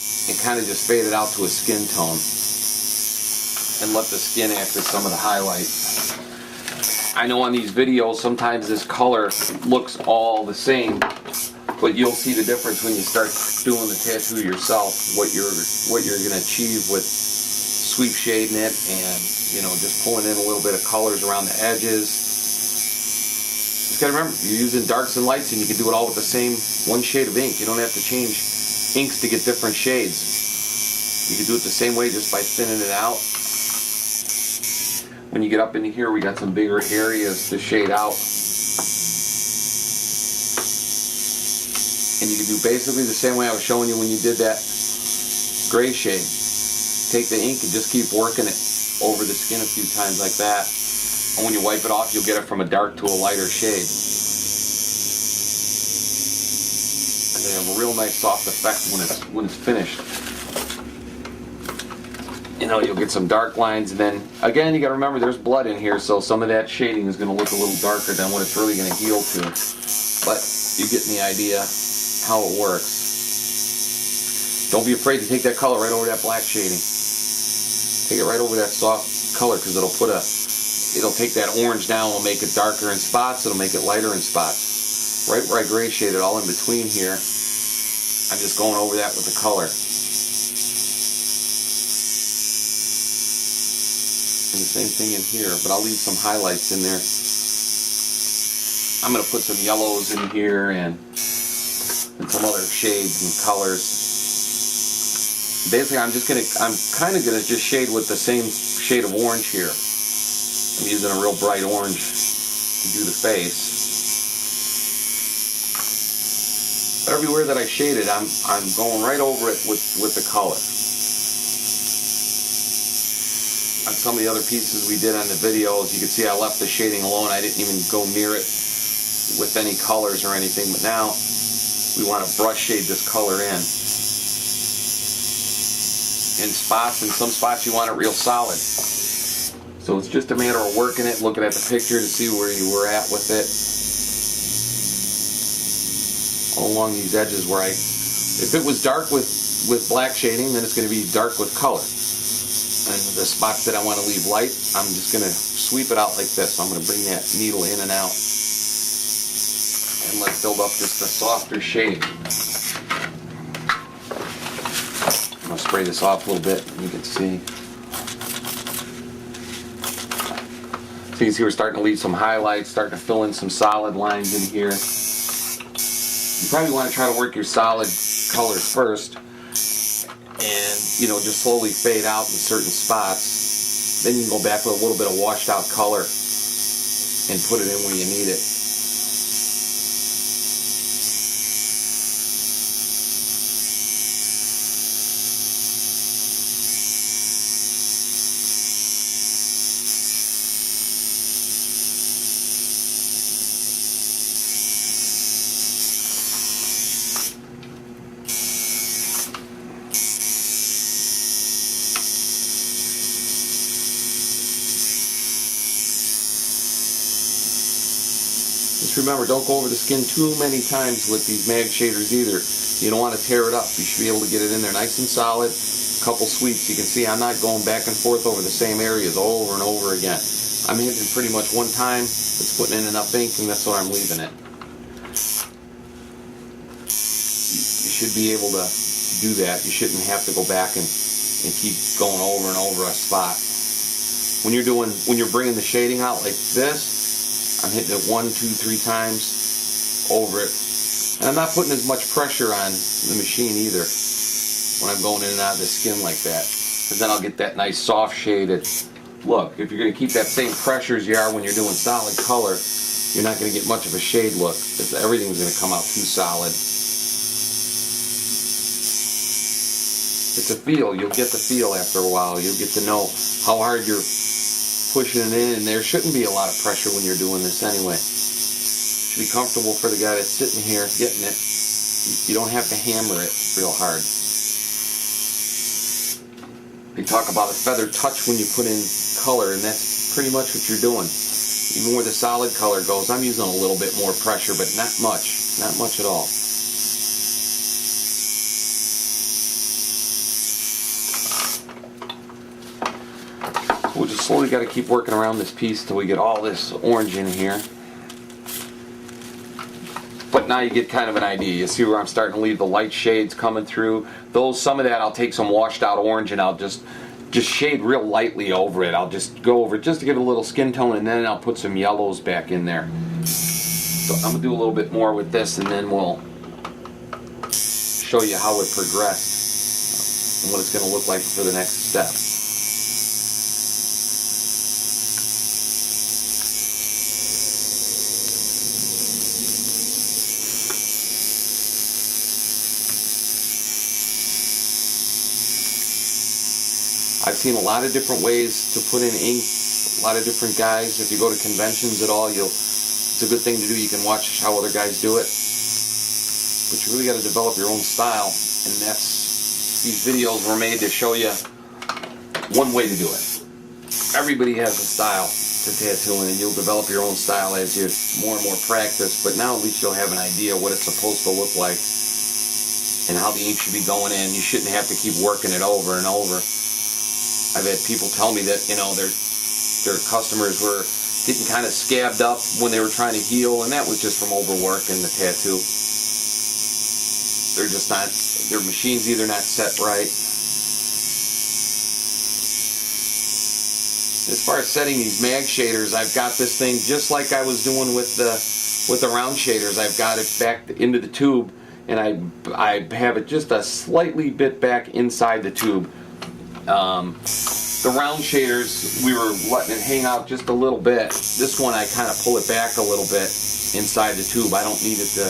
and kind of just fade it out to a skin tone and let the skin act as some of the highlight. I know on these videos sometimes this color looks all the same, but you'll see the difference when you start doing the tattoo yourself, what you're going to achieve with sweep shading it and, you know, just pulling in a little bit of colors around the edges. Just got to remember, you're using darks and lights, and you can do it all with the same one shade of ink. You don't have to change inks to get different shades. You can do it the same way just by thinning it out. When you get up into here, we got some bigger areas to shade out. And you can do basically the same way I was showing you when you did that gray shade. Take the ink and just keep working it over the skin a few times like that. And when you wipe it off, you'll get it from a dark to a lighter shade. And they have a real nice soft effect when it's finished. You know, you'll get some dark lines, and then again, you got to remember there's blood in here, so some of that shading is going to look a little darker than what it's really going to heal to. But you're getting the idea how it works. Don't be afraid to take that color right over that black shading. Take it right over that soft color, because it'll take that orange down, it'll make it darker in spots, it'll make it lighter in spots. Right where I gray shaded all in between here, I'm just going over that with the color. And the same thing in here, but I'll leave some highlights in there. I'm going to put some yellows in here and some other shades and colors. Basically, I'm kind of going to just shade with the same shade of orange here. I'm using a real bright orange to do the face. But everywhere that I shaded, I'm going right over it with the color. On some of the other pieces we did on the videos, you can see I left the shading alone. I didn't even go near it with any colors or anything, but now we want to brush shade this color in spots, and some spots you want it real solid. So it's just a matter of working it, looking at the picture to see where you were at with it. All along these edges where if it was dark with black shading, then it's going to be dark with color. And the spots that I want to leave light, I'm just going to sweep it out like this. I'm going to bring that needle in and out. And let's build up just a softer shade. I'm going to spray this off a little bit, and you can see. So you see we're starting to leave some highlights, starting to fill in some solid lines in here. You probably want to try to work your solid colors first. And, you know, just slowly fade out in certain spots. Then you can go back with a little bit of washed out color and put it in where you need it. Just remember, don't go over the skin too many times with these mag shaders either. You don't want to tear it up. You should be able to get it in there nice and solid. A couple sweeps. You can see I'm not going back and forth over the same areas over and over again. I'm hitting pretty much one time. It's putting in enough ink, and that's what I'm leaving it. You should be able to do that. You shouldn't have to go back and keep going over and over a spot. When you're bringing the shading out like this, I'm hitting it 1, 2, 3 times over it. And I'm not putting as much pressure on the machine either when I'm going in and out of the skin like that. Because then I'll get that nice soft shaded look. If you're going to keep that same pressure as you are when you're doing solid color, you're not going to get much of a shade look. Because everything's going to come out too solid. It's a feel. You'll get the feel after a while. You'll get to know how hard you're pushing it in, and there shouldn't be a lot of pressure when you're doing this anyway. It should be comfortable for the guy that's sitting here getting it. You don't have to hammer it real hard. They talk about a feather touch when you put in color, and that's pretty much what you're doing. Even where the solid color goes, I'm using a little bit more pressure, but not much at all. we'll just slowly got to keep working around this piece till we get all this orange in here. But now you get kind of an idea. You see where I'm starting to leave the light shades coming through. Some of that I'll take some washed out orange and I'll just shade real lightly over it. I'll just go over it just to get a little skin tone, and then I'll put some yellows back in there. So I'm gonna do a little bit more with this, and then we'll show you how it progressed and what it's gonna look like for the next step. I've seen a lot of different ways to put in ink, a lot of different guys. If you go to conventions at all, it's a good thing to do. You can watch how other guys do it. But you really got to develop your own style, and these videos were made to show you one way to do it. Everybody has a style to tattooing, and you'll develop your own style as you more and more practice, but now at least you'll have an idea what it's supposed to look like and how the ink should be going in. You shouldn't have to keep working it over and over. I've had people tell me that, you know, their customers were getting kind of scabbed up when they were trying to heal, and that was just from overworking the tattoo. They're just not, their machine's either not set right. As far as setting these mag shaders, I've got this thing just like I was doing with the round shaders. I've got it back into the tube, and I have it just a slightly bit back inside the tube. The round shaders, we were letting it hang out just a little bit. This one I kind of pull it back a little bit inside the tube. I don't need it to